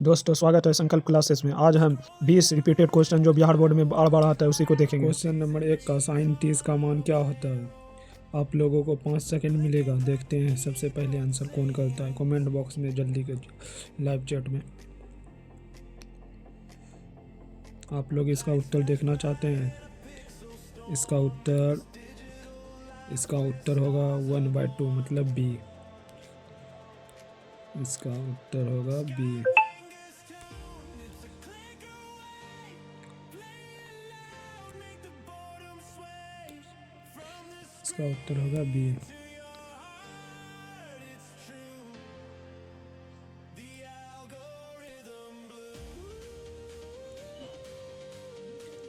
दोस्तों स्वागत है संकल्प क्लासेस में। आज हम 20 रिपीटेड क्वेश्चन जो बिहार बोर्ड में बार बार आता है उसी को देखेंगे। क्वेश्चन नंबर 1 का साइन 30 का मान क्या होता है? आप लोगों को 5 सेकंड मिलेगा। देखते हैं सबसे पहले आंसर कौन करता है। कमेंट बॉक्स में जल्दी कीजिए, लाइव चैट में। आप लोग इसका उत्तर देखना चाहते हैं? इसका उत्तर होगा 1/2 मतलब बी। इसका उत्तर होगा बी। इसका उत्तर होगा बी।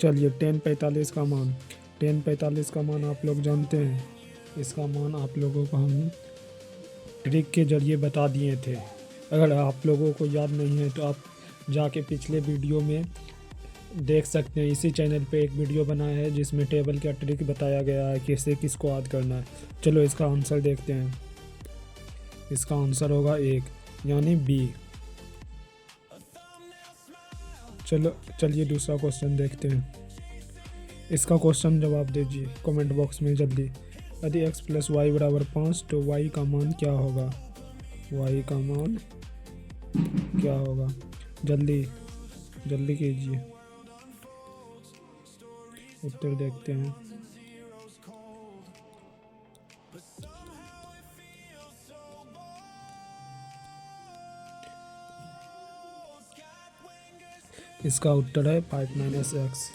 चलिए 1045 का मान। 1045 का मान आप लोग जानते हैं। इसका मान आप लोगों को हम ट्रिक के जरिए बता दिए थे। अगर आप लोगों को याद नहीं है तो आप जाके पिछले वीडियो में देख सकते हैं। इसी चैनल पे एक वीडियो बनाया है जिसमें टेबल का ट्रिक बताया गया है कैसे किसको याद करना है। चलो इसका आंसर देखते हैं। इसका आंसर होगा 1 यानी बी। चलिए दूसरा क्वेश्चन देखते हैं। इसका क्वेश्चन जवाब दीजिए कमेंट बॉक्स में जल्दी। यदि x + y = 5 तो y का मान क्या होगा? y का मान क्या होगा? जल्दी जल्दी कीजिए, उत्तर देखते हैं। इसका उत्तर है 5 - x।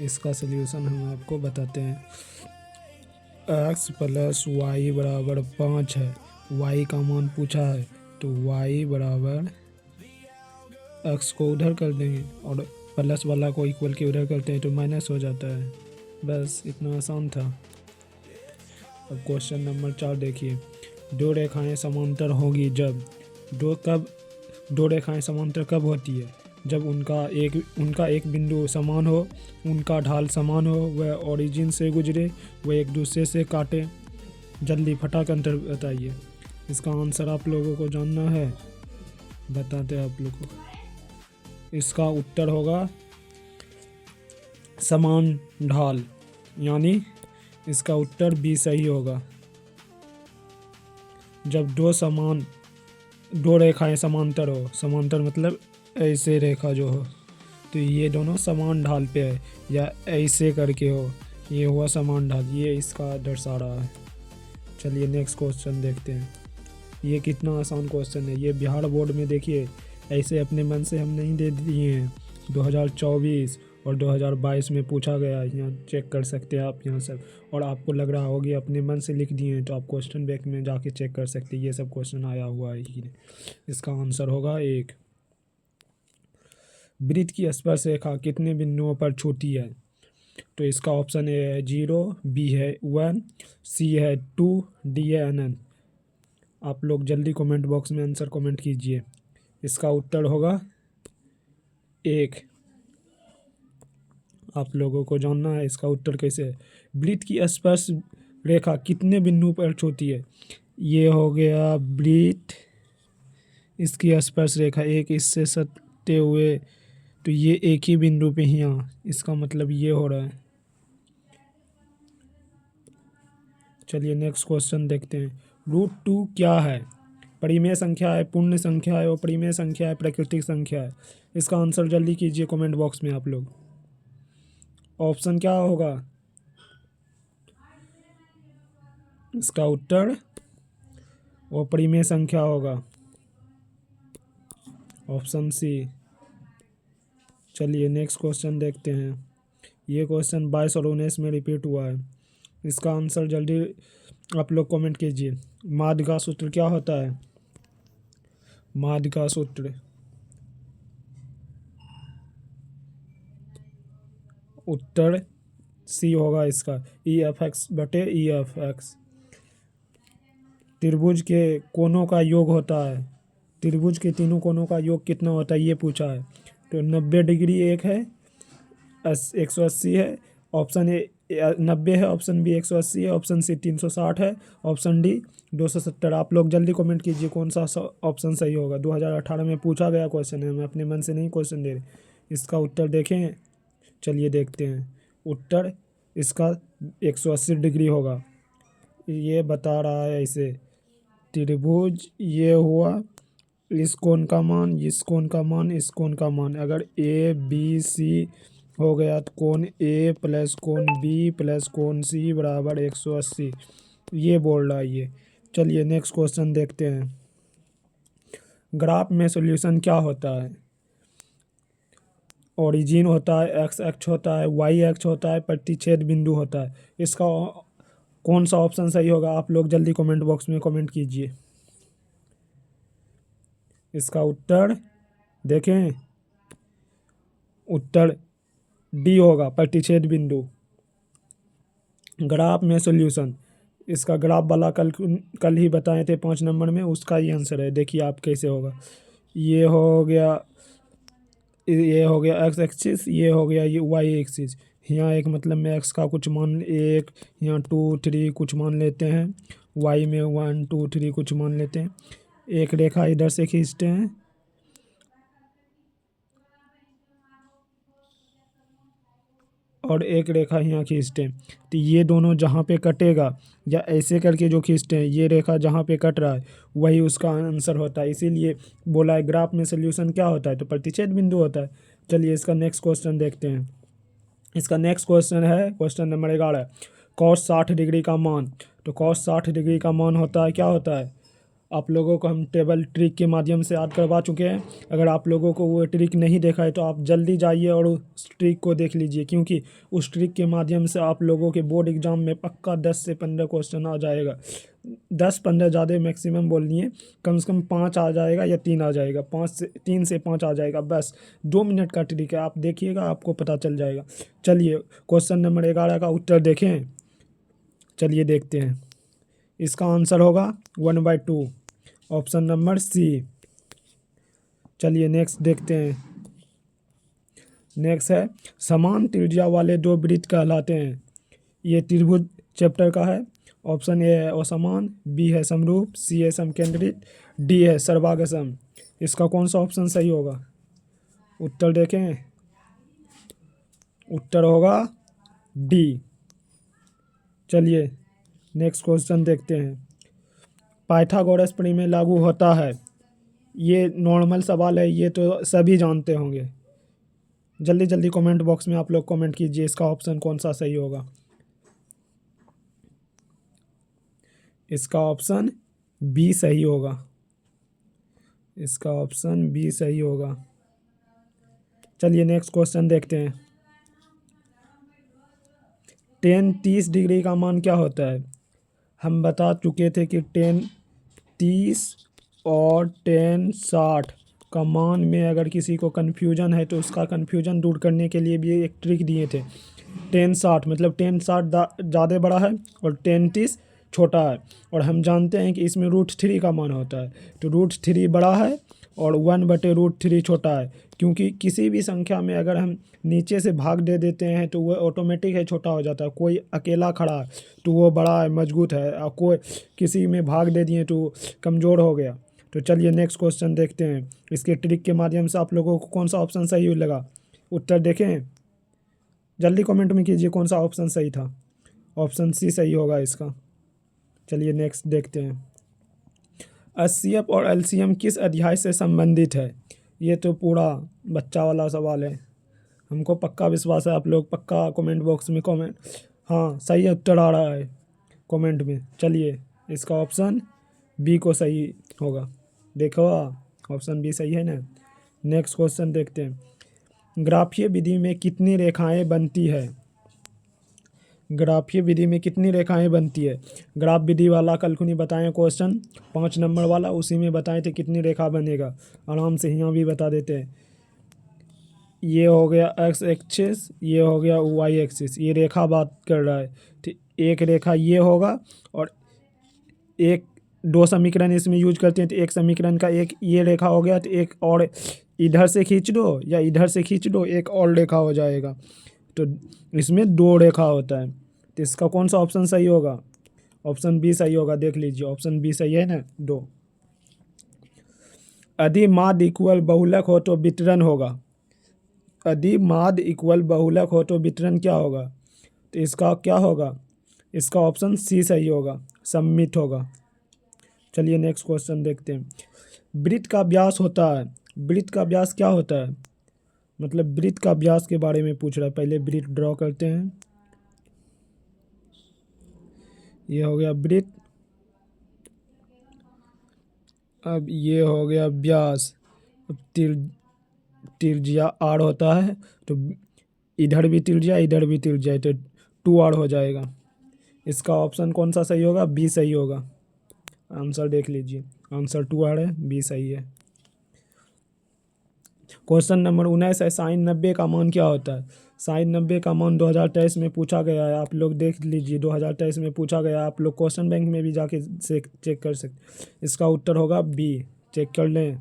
इसका सल्यूशन हम आपको बताते हैं। x + y = 5 है। y का मान पूछा है तो y बराबर x को उधर कर देंगे और प्लस वाला को इक्वल के उधर करते हैं तो माइनस हो जाता है। बस इतना आसान था। अब क्वेश्चन नंबर 4 देखिए। दो रेखाएं समांतर होगी जब दो रेखाएं समांतर कब होती है? जब उनका एक बिंदु समान हो, उनका ढाल समान हो, वह ओरिजिन से गुजरे, वह एक दूसरे से काटे। जल्दी फटाक अंतर बताइए। इसका आंसर आप लोगों को जानना है, बताते हैं आप लोगों को। इसका उत्तर होगा समान ढाल, यानी इसका उत्तर बी सही होगा। जब दो रेखाएं समांतर हो, समांतर मतलब ऐसे रेखा जो हो, तो ये दोनों समान ढाल पे है, या ऐसे करके हो, ये हुआ समान ढाल, ये इसका दर्शा रहा है। चलिए नेक्स्ट क्वेश्चन देखते हैं। ये कितना आसान क्वेश्चन है। ये बिहार बोर्ड में देखिए ऐसे अपने मन से हम नहीं दे दिए हैं। 2024 और 2022 में पूछा गया है। यहाँ चेक कर सकते हैं आप यहाँ सब। और आपको लग रहा होगा अपने मन से लिख दिए हैं तो आप क्वेश्चन बैंक में जाके चेक कर सकते हैं। ये सब क्वेश्चन आया हुआ है ही। इसका आंसर होगा 1। वृत्त की स्पर्श रेखा कितने बिंदुओं पर छूती है? तो इसका ऑप्शन ए है 0, बी है 1, सी है 2, डी है अनंत। आप लोग जल्दी कमेंट बॉक्स में आंसर कमेंट कीजिए। इसका उत्तर होगा 1। आप लोगों को जानना है इसका उत्तर कैसे है। वृत्त की स्पर्श रेखा कितने बिंदु पर छूती है? ये हो गया वृत्त, इसकी स्पर्श रेखा एक इससे सटते हुए, तो ये एक ही बिंदु पे ही यहाँ, इसका मतलब ये हो रहा है। चलिए नेक्स्ट क्वेश्चन देखते हैं। √2 क्या है? परिमेय संख्या है, पूर्ण संख्या है, अपरिमेय संख्या है, प्राकृतिक संख्या है। इसका आंसर जल्दी कीजिए कमेंट बॉक्स में आप लोग। ऑप्शन क्या होगा? इसका उत्तर अपरिमेय संख्या होगा, ऑप्शन सी। चलिए नेक्स्ट क्वेश्चन देखते हैं। ये क्वेश्चन 22 और 19 में रिपीट हुआ है। इसका आंसर जल्दी आप लोग कमेंट कीजिए। माध्य का सूत्र क्या होता है? माध्य का सूत्र उत्तर सी होगा इसका, EF/EF। त्रिभुज के कोनों का योग होता है। त्रिभुज के तीनों कोनों का योग कितना होता है ये पूछा है। तो 90 डिग्री एक है, 180 है। ऑप्शन ए 90 है, ऑप्शन बी 180 है, ऑप्शन सी 360 है, ऑप्शन डी 270। आप लोग जल्दी कमेंट कीजिए कौन सा ऑप्शन सही होगा। 2018 में पूछा गया क्वेश्चन है, हम अपने मन से नहीं क्वेश्चन दे रहे। इसका उत्तर देखें, चलिए देखते हैं। उत्तर इसका 180 डिग्री होगा, ये बता रहा है इसे। त्रिभुज ये हुआ, इस कोण का मान, इस कोण का मान, इस कोण का मान, अगर ए बी सी हो गया तो कोण ए प्लस कोण बी प्लस कोण सी बराबर 180, ये बोल रहा है ये। चलिए नेक्स्ट क्वेश्चन देखते हैं। ग्राफ में सॉल्यूशन क्या होता है? ओरिजिन होता है, एक्स एक्स होता है, वाई एक्स होता है, प्रतिच्छेद बिंदु होता है। इसका कौन सा ऑप्शन सही होगा? आप लोग जल्दी कमेंट बॉक्स में कमेंट कीजिए। इसका उत्तर देखें, उत्तर डी होगा, प्रतिच्छेद बिंदु। ग्राफ में सॉल्यूशन, इसका ग्राफ वाला कल ही बताए थे 5 नंबर में, उसका ही आंसर है। देखिए आप कैसे होगा। ये हो गया एक्स एक्सिस, ये हो गया ये वाई एक्सिस। यहाँ एक मतलब में एक्स का कुछ मान 1, यहाँ 2 3 कुछ मान लेते हैं, वाई में 1 2 3 कुछ मान लेते हैं। एक रेखा इधर से खींचते हैं और एक रेखा यहाँ खींचते हैं, तो ये दोनों जहाँ पे कटेगा या ऐसे करके जो खींचते हैं, ये रेखा जहाँ पे कट रहा है वही उसका आंसर होता है। इसीलिए बोला है ग्राफ में सॉल्यूशन क्या होता है, तो प्रतिच्छेद बिंदु होता है। चलिए इसका नेक्स्ट क्वेश्चन देखते हैं। इसका नेक्स्ट क्वेश्चन है क्वेश्चन नंबर 11, कॉस 60 डिग्री का मान। तो कॉस 60 डिग्री का मान होता है, क्या होता है? आप लोगों को हम टेबल ट्रिक के माध्यम से याद करवा चुके हैं। अगर आप लोगों को वो ट्रिक नहीं देखा है तो आप जल्दी जाइए और उस ट्रिक को देख लीजिए, क्योंकि उस ट्रिक के माध्यम से आप लोगों के बोर्ड एग्जाम में पक्का 10 से 15 क्वेश्चन आ जाएगा। 10-15 ज़्यादा मैक्सिमम बोलिए, कम से कम 5 आ जाएगा या 3 आ जाएगा, 3 से 5 आ जाएगा। बस 2 मिनट का ट्रिक है, आप देखिएगा आपको पता चल जाएगा। चलिए क्वेश्चन नंबर 11 का उत्तर देखें, चलिए देखते हैं। इसका आंसर होगा 1/2, ऑप्शन नंबर सी। चलिए नेक्स्ट देखते हैं। नेक्स्ट है, समान त्रिज्या वाले दो वृत्त कहलाते हैं। ये त्रिभुज चैप्टर का है। ऑप्शन ए है असमान, बी है समरूप, सी है समकेंद्रित, डी है सर्वागसम। इसका कौन सा ऑप्शन सही होगा? उत्तर देखें, उत्तर होगा डी। चलिए नेक्स्ट क्वेश्चन देखते हैं। पाइथागोरस प्रमेय लागू होता है, ये नॉर्मल सवाल है, ये तो सभी जानते होंगे। जल्दी जल्दी कमेंट बॉक्स में आप लोग कमेंट कीजिए, इसका ऑप्शन कौन सा सही होगा। इसका ऑप्शन बी सही होगा, इसका ऑप्शन बी सही होगा। चलिए नेक्स्ट क्वेश्चन देखते हैं। tan 30 डिग्री का मान क्या होता है? हम बता चुके थे कि tan 30 और tan 60 का मान में अगर किसी को कन्फ्यूजन है तो उसका कन्फ्यूजन दूर करने के लिए भी एक ट्रिक दिए थे। tan 60 मतलब tan 60 ज़्यादा बड़ा है और tan 30 छोटा है, और हम जानते हैं कि इसमें √3 का मान होता है। तो √3 बड़ा है और 1/√3 छोटा है, क्योंकि किसी भी संख्या में अगर हम नीचे से भाग दे देते हैं तो वो ऑटोमेटिक है छोटा हो जाता है। कोई अकेला खड़ा है तो वो बड़ा है मजबूत है, और कोई किसी में भाग दे दिए तो कमज़ोर हो गया। तो चलिए नेक्स्ट क्वेश्चन देखते हैं। इसके ट्रिक के माध्यम से आप लोगों को कौन सा ऑप्शन सही लगा, उत्तर देखें, जल्दी कमेंट में कीजिए कौन सा ऑप्शन सही था। ऑप्शन सी सही होगा इसका। चलिए नेक्स्ट देखते हैं। HCF और LCM किस अध्याय से संबंधित है? ये तो पूरा बच्चा वाला सवाल है, हमको पक्का विश्वास है आप लोग पक्का कमेंट बॉक्स में कमेंट, हाँ सही उत्तर आ रहा है कमेंट में। चलिए इसका ऑप्शन बी को सही होगा, देखो ऑप्शन बी सही है ना। नेक्स्ट क्वेश्चन देखते हैं। ग्राफीय विधि में कितनी रेखाएं बनती है? ग्राफीय विधि में कितनी रेखाएं बनती है? ग्राफ विधि वाला कल को नहीं बताएं क्वेश्चन 5 नंबर वाला, उसी में बताए थे कितनी रेखा बनेगा, आराम से यहाँ भी बता देते हैं। ये हो गया एक्स एक्सिस, ये हो गया वाई एक्सिस, ये रेखा बात कर रहा है। ठीक, एक रेखा ये होगा और एक 2 समीकरण इसमें यूज करते हैं, तो एक समीकरण का एक ये रेखा हो गया, तो एक और इधर से खींच दो या इधर से खींच दो, एक और रेखा हो जाएगा। तो इसमें 2 रेखा होता है, तो इसका कौन सा ऑप्शन सही होगा? ऑप्शन बी सही होगा, देख लीजिए ऑप्शन बी सही है ना, 2। यदि माध्य इक्वल बहुलक हो तो वितरण होगा। यदि माध्य इक्वल बहुलक हो तो वितरण क्या होगा? तो इसका क्या होगा? इसका ऑप्शन सी सही होगा, सम्मित होगा। चलिए नेक्स्ट क्वेश्चन देखते हैं। वृत्त का व्यास होता है, वृत्त का व्यास क्या होता है? मतलब वृत्त का व्यास के बारे में पूछ रहा है। पहले वृत्त ड्रॉ करते हैं। ये हो गया वृत्त, अब ये हो गया व्यास। अब त्रिज्या आर होता है, तो इधर भी त्रिज्या इधर भी त्रिज्या, तो 2r हो जाएगा। इसका ऑप्शन कौन सा सही होगा? बी सही होगा। आंसर देख लीजिए, आंसर 2r है, बी सही है। क्वेश्चन नंबर 19 है, साइन 90 का मान क्या होता है? साइन 90 का मान 2023 में पूछा गया है, आप लोग देख लीजिए, 2023 में पूछा गया है। आप लोग क्वेश्चन बैंक में भी जाके चेक कर सकते। इसका उत्तर होगा बी, चेक कर लें,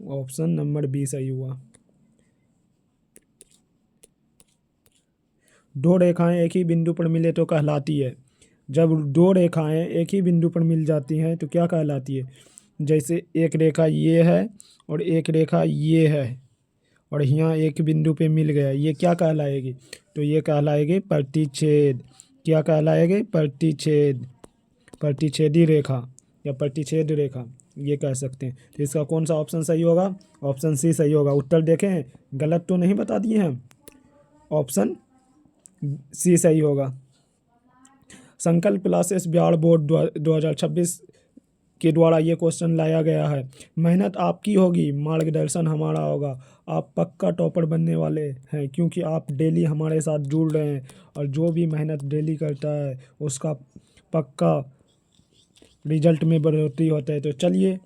ऑप्शन नंबर बी सही हुआ। 2 रेखाएं एक ही बिंदु पर मिले तो कहलाती है। जब 2 रेखाएं एक ही बिंदु पर मिल जाती हैं तो क्या कहलाती है? जैसे एक रेखा ये है और एक रेखा ये है, और यहाँ एक बिंदु पे मिल गया, ये क्या कहलाएगी? तो ये कहलाएगी प्रतिच्छेद। क्या कहलाएगी? प्रतिच्छेद, प्रतिच्छेदी रेखा या प्रतिच्छेद रेखा, ये कह सकते हैं। तो इसका कौन सा ऑप्शन सही होगा? ऑप्शन सी सही होगा। उत्तर देखें, गलत तो नहीं बता दिए हैं, ऑप्शन सी सही होगा। संकल्प क्लासेस बिहार बोर्ड 2026 के द्वारा ये क्वेश्चन लाया गया है। मेहनत आपकी होगी, मार्गदर्शन हमारा होगा। आप पक्का टॉपर बनने वाले हैं, क्योंकि आप डेली हमारे साथ जुड़ रहे हैं, और जो भी मेहनत डेली करता है उसका पक्का रिजल्ट में बढ़ोतरी होता है। तो चलिए,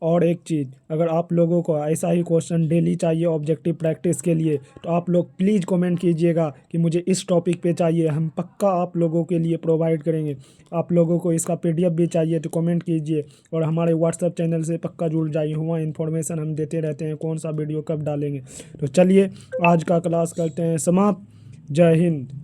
और एक चीज़, अगर आप लोगों को ऐसा ही क्वेश्चन डेली चाहिए ऑब्जेक्टिव प्रैक्टिस के लिए, तो आप लोग प्लीज़ कमेंट कीजिएगा कि मुझे इस टॉपिक पे चाहिए। हम पक्का आप लोगों के लिए प्रोवाइड करेंगे। आप लोगों को इसका PDF भी चाहिए तो कमेंट कीजिए, और हमारे व्हाट्सएप चैनल से पक्का जुड़ जाइए। वहाँ इन्फॉर्मेशन हम देते रहते हैं, कौन सा वीडियो कब डालेंगे। तो चलिए आज का क्लास करते हैं समाप्त। जय हिंद।